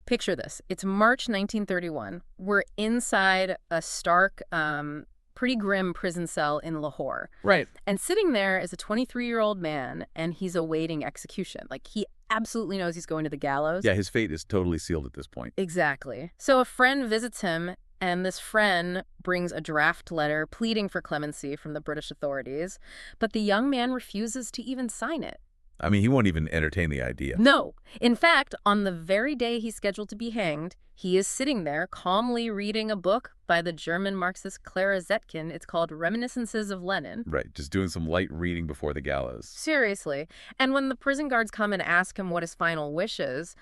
Picture this. It's March 1931. We're inside a stark, pretty grim prison cell in Lahore. Right. And sitting there is a 23-year-old man, and he's awaiting execution. Like, he absolutely knows he's going to the gallows. Yeah, his fate is totally sealed at this point. Exactly. So a friend visits him, and this friend brings a draft letter pleading for clemency from the British authorities, but the young man refuses to even sign it. I mean, he won't even entertain the idea. No. In fact, on the very day he's scheduled to be hanged, he is sitting there calmly reading a book by the German Marxist Clara Zetkin. It's called Reminiscences of Lenin. Right, just doing some light reading before the gallows. Seriously. And when the prison guards come and ask him what his final wish is,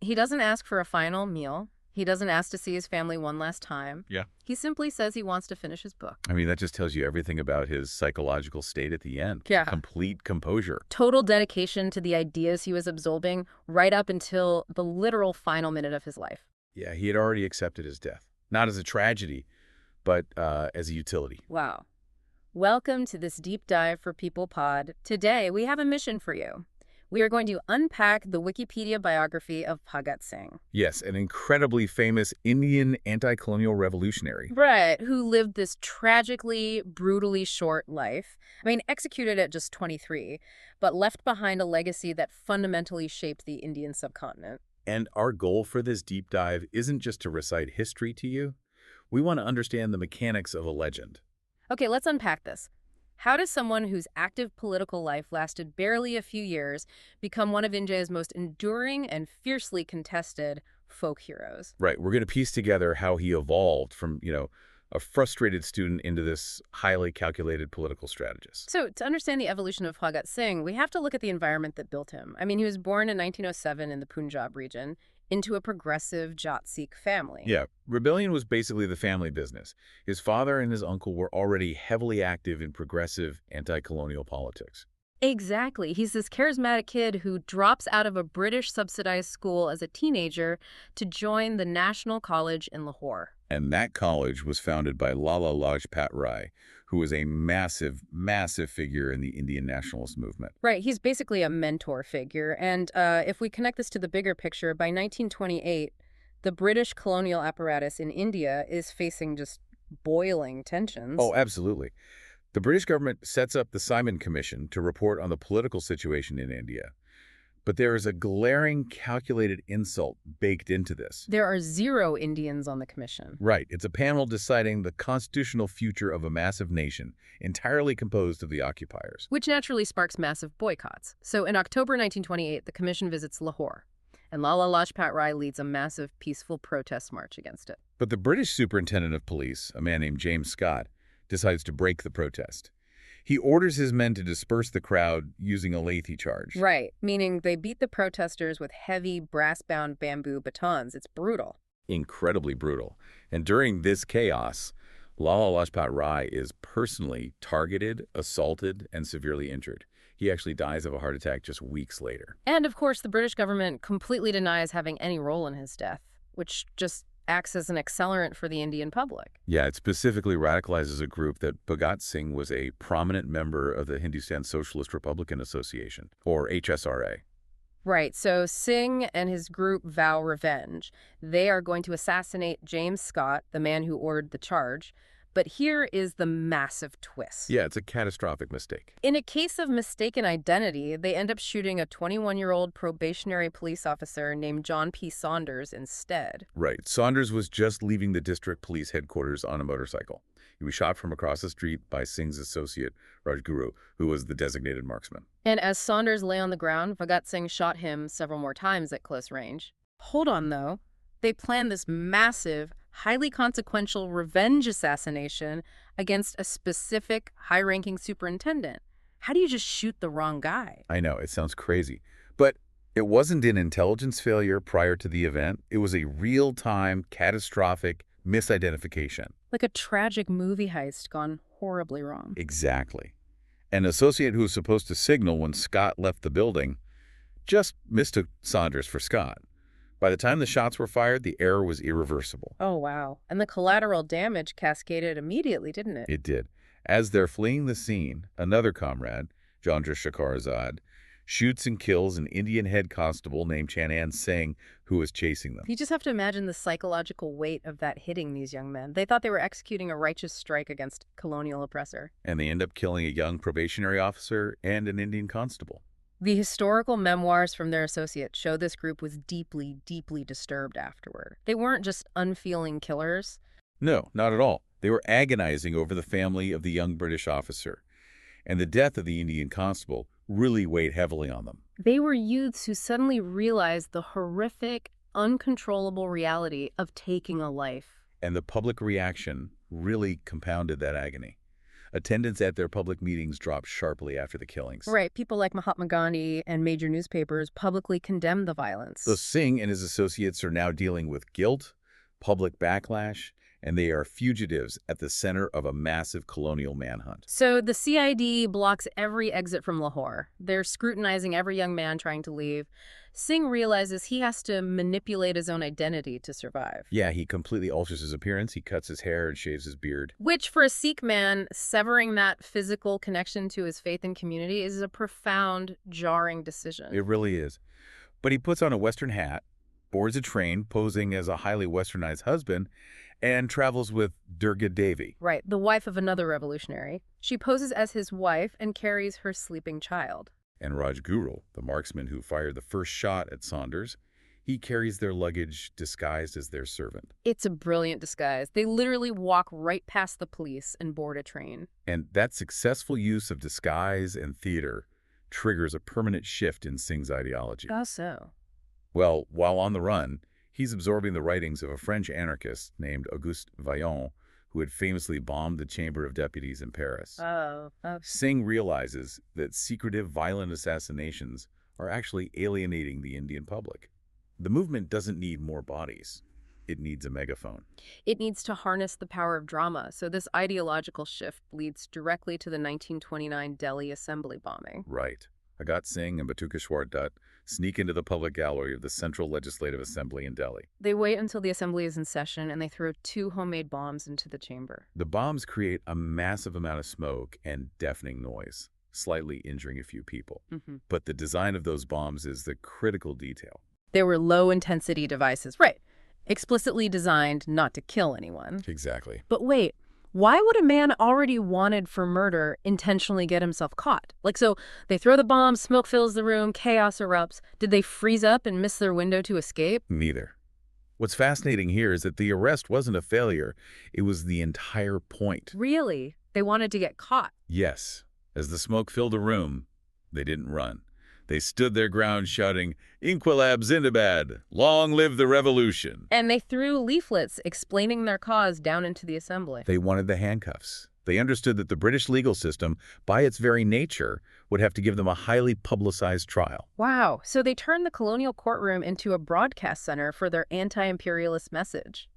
he doesn't ask for a final meal. He doesn't ask to see his family one last time. Yeah. He simply says he wants to finish his book. I mean, that just tells you everything about his psychological state at the end. Yeah. Complete composure. Total dedication to the ideas he was absorbing right up until the literal final minute of his life. Yeah, he had already accepted his death. Not as a tragedy, but as a utility. Wow. Welcome to this deep dive for pplpod. Today, we have a mission for you. We are going to unpack the Wikipedia biography of Bhagat Singh. Yes, an incredibly famous Indian anti-colonial revolutionary. Right, who lived this tragically, brutally short life. I mean, executed at just 23, but left behind a legacy that fundamentally shaped the Indian subcontinent. And our goal for this deep dive isn't just to recite history to you. We want to understand the mechanics of a legend. Okay, let's unpack this. How does someone whose active political life lasted barely a few years become one of India's most enduring and fiercely contested folk heroes? Right, we're going to piece together how he evolved from, a frustrated student into this highly calculated political strategist. So to understand the evolution of Bhagat Singh, we have to look at the environment that built him. I mean, he was born in 1907 in the Punjab region into a progressive Jat Sikh family. Yeah, rebellion was basically the family business. His father and his uncle were already heavily active in progressive anti-colonial politics. Exactly. He's this charismatic kid who drops out of a British-subsidized school as a teenager to join the National College in Lahore. And that college was founded by Lala Lajpat Rai, who was a massive, massive figure in the Indian nationalist movement. Right. He's basically a mentor figure. And if we connect this to the bigger picture, by 1928, the British colonial apparatus in India is facing just boiling tensions. Oh, absolutely. The British government sets up the Simon Commission to report on the political situation in India. But there is a glaring, calculated insult baked into this. There are 0 Indians on the commission. Right. It's a panel deciding the constitutional future of a massive nation, entirely composed of the occupiers. Which naturally sparks massive boycotts. So in October 1928, the commission visits Lahore, and Lala Lajpat Rai leads a massive, peaceful protest march against it. But the British superintendent of police, a man named James Scott, decides to break the protest. He orders his men to disperse the crowd using a lathi charge. Right, meaning they beat the protesters with heavy, brass-bound bamboo batons. It's brutal. Incredibly brutal. And during this chaos, Lala Lajpat Rai is personally targeted, assaulted, and severely injured. He actually dies of a heart attack just weeks later. And, of course, the British government completely denies having any role in his death, which just acts as an accelerant for the Indian public. Yeah, it specifically radicalizes a group that Bhagat Singh was a prominent member of the Hindustan Socialist Republican Association, or HSRA. Right, so Singh and his group vow revenge. They are going to assassinate James Scott, the man who ordered the charge. But here is the massive twist. Yeah, it's a catastrophic mistake. In a case of mistaken identity, they end up shooting a 21-year-old probationary police officer named John P. Saunders instead. Right. Saunders was just leaving the district police headquarters on a motorcycle. He was shot from across the street by Singh's associate, Rajguru, who was the designated marksman. And as Saunders lay on the ground, Bhagat Singh shot him several more times at close range. Hold on, though. They planned this massive, highly consequential revenge assassination against a specific high-ranking superintendent. How do you just shoot the wrong guy? I know, it sounds crazy. But it wasn't an intelligence failure prior to the event. It was a real-time, catastrophic misidentification. Like a tragic movie heist gone horribly wrong. Exactly. An associate who was supposed to signal when Scott left the building just mistook Saunders for Scott. By the time the shots were fired, the error was irreversible. Oh, wow. And the collateral damage cascaded immediately, didn't it? It did. As they're fleeing the scene, another comrade, Chandrasekhar Azad, shoots and kills an Indian head constable named Chanan Singh who was chasing them. You just have to imagine the psychological weight of that hitting these young men. They thought they were executing a righteous strike against colonial oppressor. And they end up killing a young probationary officer and an Indian constable. The historical memoirs from their associates show this group was deeply, deeply disturbed afterward. They weren't just unfeeling killers. No, not at all. They were agonizing over the family of the young British officer. And the death of the Indian constable really weighed heavily on them. They were youths who suddenly realized the horrific, uncontrollable reality of taking a life. And the public reaction really compounded that agony. Attendance at their public meetings dropped sharply after the killings. Right, people like Mahatma Gandhi and major newspapers publicly condemned the violence. So Singh and his associates are now dealing with guilt, public backlash, and they are fugitives at the center of a massive colonial manhunt. So the CID blocks every exit from Lahore. They're scrutinizing every young man trying to leave. Singh realizes he has to manipulate his own identity to survive. Yeah, he completely alters his appearance. He cuts his hair and shaves his beard. Which, for a Sikh man, severing that physical connection to his faith and community is a profound, jarring decision. It really is. But he puts on a Western hat, boards a train posing as a highly westernized husband, and travels with Durga Devi. Right, the wife of another revolutionary. She poses as his wife and carries her sleeping child. And Rajguru, the marksman who fired the first shot at Saunders, he carries their luggage disguised as their servant. It's a brilliant disguise. They literally walk right past the police and board a train. And that successful use of disguise and theater triggers a permanent shift in Singh's ideology. How so? Well, while on the run, he's absorbing the writings of a French anarchist named Auguste Vaillant, who had famously bombed the Chamber of Deputies in Paris. Oh. Singh realizes that secretive, violent assassinations are actually alienating the Indian public. The movement doesn't need more bodies. It needs a megaphone. It needs to harness the power of drama, so this ideological shift leads directly to the 1929 Delhi Assembly bombing. Right. Bhagat Singh and Batukeshwar Dutt sneak into the public gallery of the Central Legislative Assembly in Delhi. They wait until the assembly is in session and they throw 2 homemade bombs into the chamber. The bombs create a massive amount of smoke and deafening noise, slightly injuring a few people. But the design of those bombs is the critical detail. They were low-intensity devices, right, explicitly designed not to kill anyone. Exactly. But wait, why would a man already wanted for murder intentionally get himself caught? So they throw the bomb, smoke fills the room, chaos erupts. Did they freeze up and miss their window to escape? Neither. What's fascinating here is that the arrest wasn't a failure. It was the entire point. Really? They wanted to get caught? Yes. As the smoke filled the room, they didn't run. They stood their ground shouting, "Inquilab Zindabad! Long live the revolution!" And they threw leaflets explaining their cause down into the assembly. They wanted the handcuffs. They understood that the British legal system, by its very nature, would have to give them a highly publicized trial. Wow. So they turned the colonial courtroom into a broadcast center for their anti-imperialist message.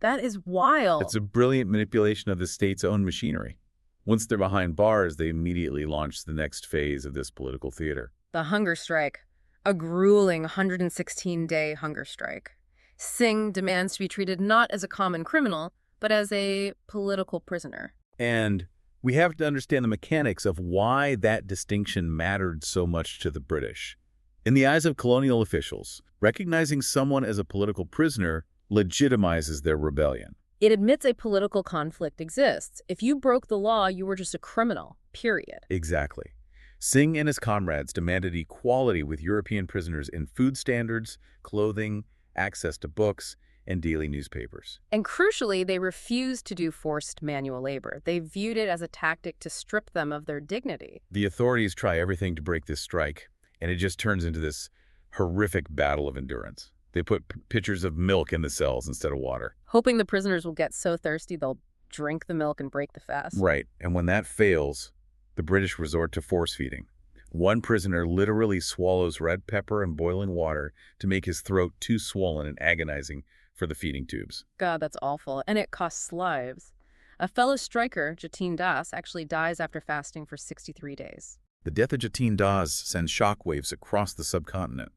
That is wild. It's a brilliant manipulation of the state's own machinery. Once they're behind bars, they immediately launch the next phase of this political theater. The hunger strike. A grueling 116-day hunger strike. Singh demands to be treated not as a common criminal, but as a political prisoner. And we have to understand the mechanics of why that distinction mattered so much to the British. In the eyes of colonial officials, recognizing someone as a political prisoner legitimizes their rebellion. It admits a political conflict exists. If you broke the law, you were just a criminal, period. Exactly. Singh and his comrades demanded equality with European prisoners in food standards, clothing, access to books, and daily newspapers. And crucially, they refused to do forced manual labor. They viewed it as a tactic to strip them of their dignity. The authorities try everything to break this strike, and it just turns into this horrific battle of endurance. They put pitchers of milk in the cells instead of water. Hoping the prisoners will get so thirsty they'll drink the milk and break the fast. Right, and when that fails, the British resort to force feeding. One prisoner literally swallows red pepper and boiling water to make his throat too swollen and agonizing for the feeding tubes. God, that's awful. And it costs lives. A fellow striker, Jatin Das, actually dies after fasting for 63 days. The death of Jatin Das sends shockwaves across the subcontinent.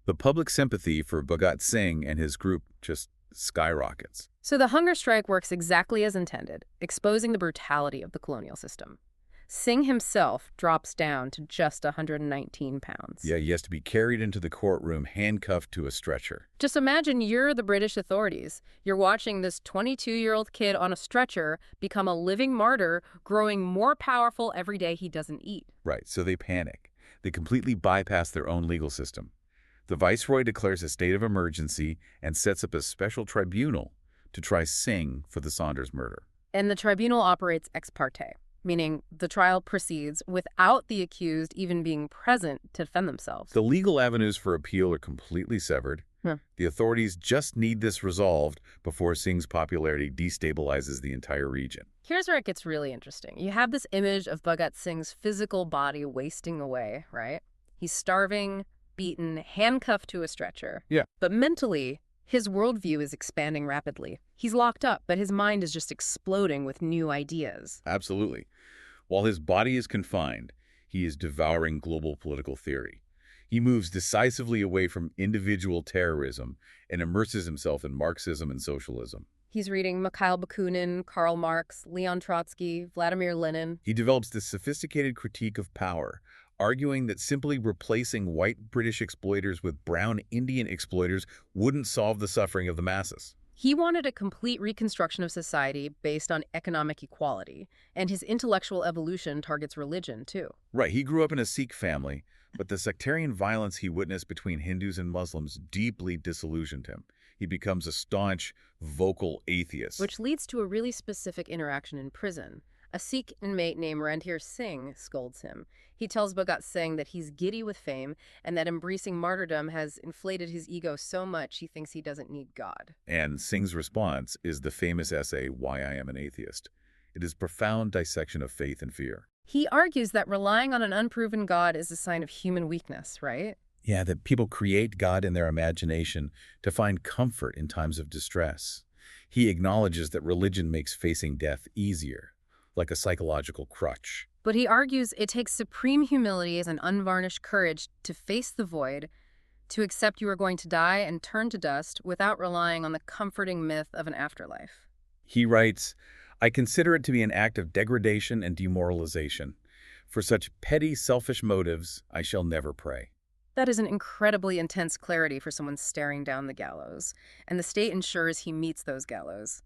The public sympathy for Bhagat Singh and his group just skyrockets. So the hunger strike works exactly as intended, exposing the brutality of the colonial system. Singh himself drops down to just 119 pounds. Yeah, he has to be carried into the courtroom, handcuffed to a stretcher. Just imagine you're the British authorities. You're watching this 22-year-old kid on a stretcher become a living martyr, growing more powerful every day he doesn't eat. Right, so they panic. They completely bypass their own legal system. The viceroy declares a state of emergency and sets up a special tribunal to try Singh for the Saunders murder. And the tribunal operates ex parte, meaning the trial proceeds without the accused even being present to defend themselves. The legal avenues for appeal are completely severed. The authorities just need this resolved before Singh's popularity destabilizes the entire region. Here's where it gets really interesting. You have this image of Bhagat Singh's physical body wasting away, right? He's starving, beaten, handcuffed to a stretcher. Yeah. But mentally, his worldview is expanding rapidly. He's locked up, but his mind is just exploding with new ideas. Absolutely. While his body is confined, he is devouring global political theory. He moves decisively away from individual terrorism and immerses himself in Marxism and socialism. He's reading Mikhail Bakunin, Karl Marx, Leon Trotsky, Vladimir Lenin. He develops this sophisticated critique of power, arguing that simply replacing white British exploiters with brown Indian exploiters wouldn't solve the suffering of the masses. He wanted a complete reconstruction of society based on economic equality, and his intellectual evolution targets religion, too. Right, he grew up in a Sikh family, but the sectarian violence he witnessed between Hindus and Muslims deeply disillusioned him. He becomes a staunch, vocal atheist. Which leads to a really specific interaction in prison. A Sikh inmate named Randhir Singh scolds him. He tells Bhagat Singh that he's giddy with fame and that embracing martyrdom has inflated his ego so much he thinks he doesn't need God. And Singh's response is the famous essay, Why I Am an Atheist. It is a profound dissection of faith and fear. He argues that relying on an unproven God is a sign of human weakness, right? Yeah, that people create God in their imagination to find comfort in times of distress. He acknowledges that religion makes facing death easier, like a psychological crutch. But he argues it takes supreme humility and unvarnished courage to face the void, to accept you are going to die and turn to dust without relying on the comforting myth of an afterlife. He writes, I consider it to be an act of degradation and demoralization. For such petty, selfish motives, I shall never pray. That is an incredibly intense clarity for someone staring down the gallows, and the state ensures he meets those gallows.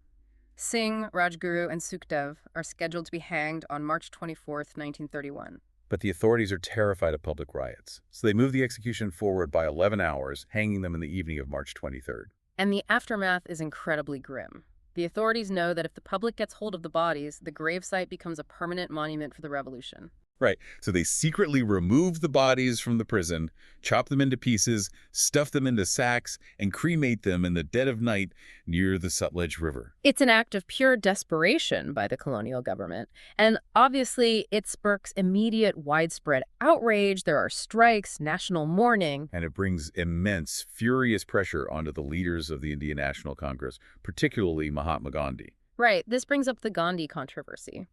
Singh, Rajguru, and Sukhdev are scheduled to be hanged on March 24th, 1931. But the authorities are terrified of public riots, so they move the execution forward by 11 hours, hanging them in the evening of March 23rd. And the aftermath is incredibly grim. The authorities know that if the public gets hold of the bodies, the gravesite becomes a permanent monument for the revolution. Right, so they secretly remove the bodies from the prison, chop them into pieces, stuff them into sacks, and cremate them in the dead of night near the Sutlej River. It's an act of pure desperation by the colonial government, and obviously it sparks immediate, widespread outrage. There are strikes, national mourning. And it brings immense, furious pressure onto the leaders of the Indian National Congress, particularly Mahatma Gandhi. Right, this brings up the Gandhi controversy.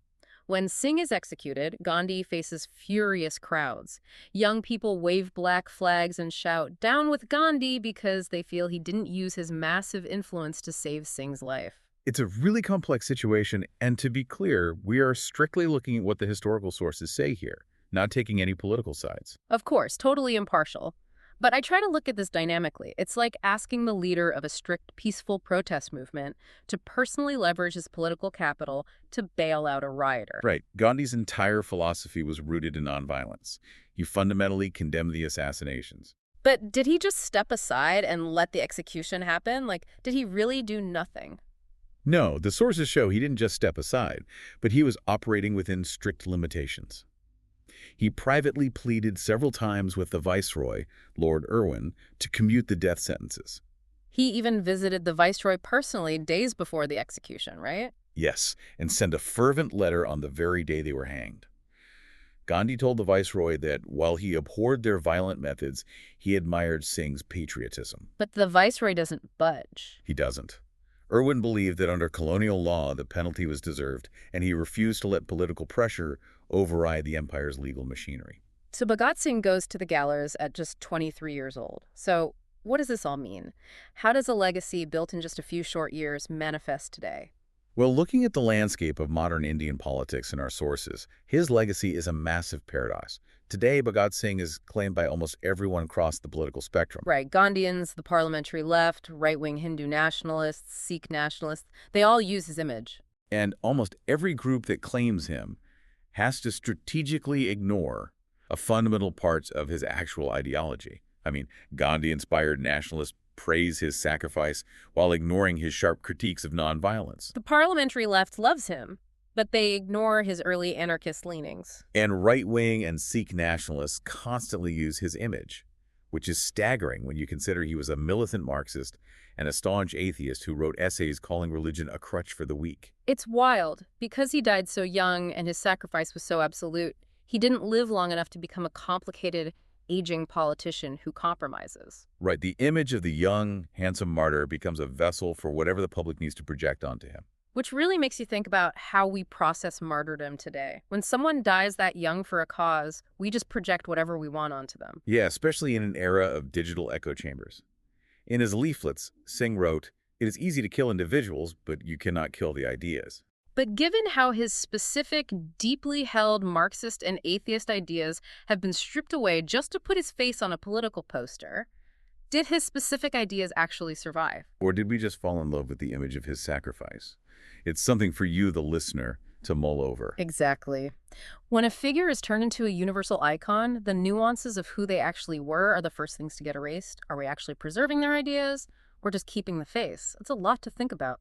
When Singh is executed, Gandhi faces furious crowds. Young people wave black flags and shout, "Down with Gandhi," because they feel he didn't use his massive influence to save Singh's life. It's a really complex situation, and to be clear, we are strictly looking at what the historical sources say here, not taking any political sides. Of course, totally impartial. But I try to look at this dynamically. It's like asking the leader of a strict, peaceful protest movement to personally leverage his political capital to bail out a rioter. Right. Gandhi's entire philosophy was rooted in nonviolence. He fundamentally condemned the assassinations. But did he just step aside and let the execution happen? Like, did he really do nothing? No, the sources show he didn't just step aside, but he was operating within strict limitations. He privately pleaded several times with the viceroy, Lord Irwin, to commute the death sentences. He even visited the viceroy personally days before the execution, right? Yes, and sent a fervent letter on the very day they were hanged. Gandhi told the viceroy that while he abhorred their violent methods, he admired Singh's patriotism. But the viceroy doesn't budge. He doesn't. Irwin believed that under colonial law, the penalty was deserved, and he refused to let political pressure override the empire's legal machinery. So Bhagat Singh goes to the gallows at just 23 years old. So what does this all mean? How does a legacy built in just a few short years manifest today? Well, looking at the landscape of modern Indian politics in our sources, his legacy is a massive paradox. Today, Bhagat Singh is claimed by almost everyone across the political spectrum. Right, Gandhians, the parliamentary left, right-wing Hindu nationalists, Sikh nationalists, they all use his image. And almost every group that claims him has to strategically ignore a fundamental part of his actual ideology. I mean, Gandhi-inspired nationalists praise his sacrifice while ignoring his sharp critiques of nonviolence. The parliamentary left loves him, but they ignore his early anarchist leanings. And right-wing and Sikh nationalists constantly use his image, which is staggering when you consider he was a militant Marxist and a staunch atheist who wrote essays calling religion a crutch for the weak. It's wild. Because he died so young and his sacrifice was so absolute, he didn't live long enough to become a complicated, aging politician who compromises. Right, the image of the young, handsome martyr becomes a vessel for whatever the public needs to project onto him. Which really makes you think about how we process martyrdom today. When someone dies that young for a cause, we just project whatever we want onto them. Yeah, especially in an era of digital echo chambers. In his leaflets, Singh wrote, "It is easy to kill individuals, but you cannot kill the ideas." But given how his specific, deeply held Marxist and atheist ideas have been stripped away just to put his face on a political poster, did his specific ideas actually survive? Or did we just fall in love with the image of his sacrifice? It's something for you, the listener, to mull over. Exactly. When a figure is turned into a universal icon, the nuances of who they actually were are the first things to get erased. Are we actually preserving their ideas or just keeping the face? It's a lot to think about.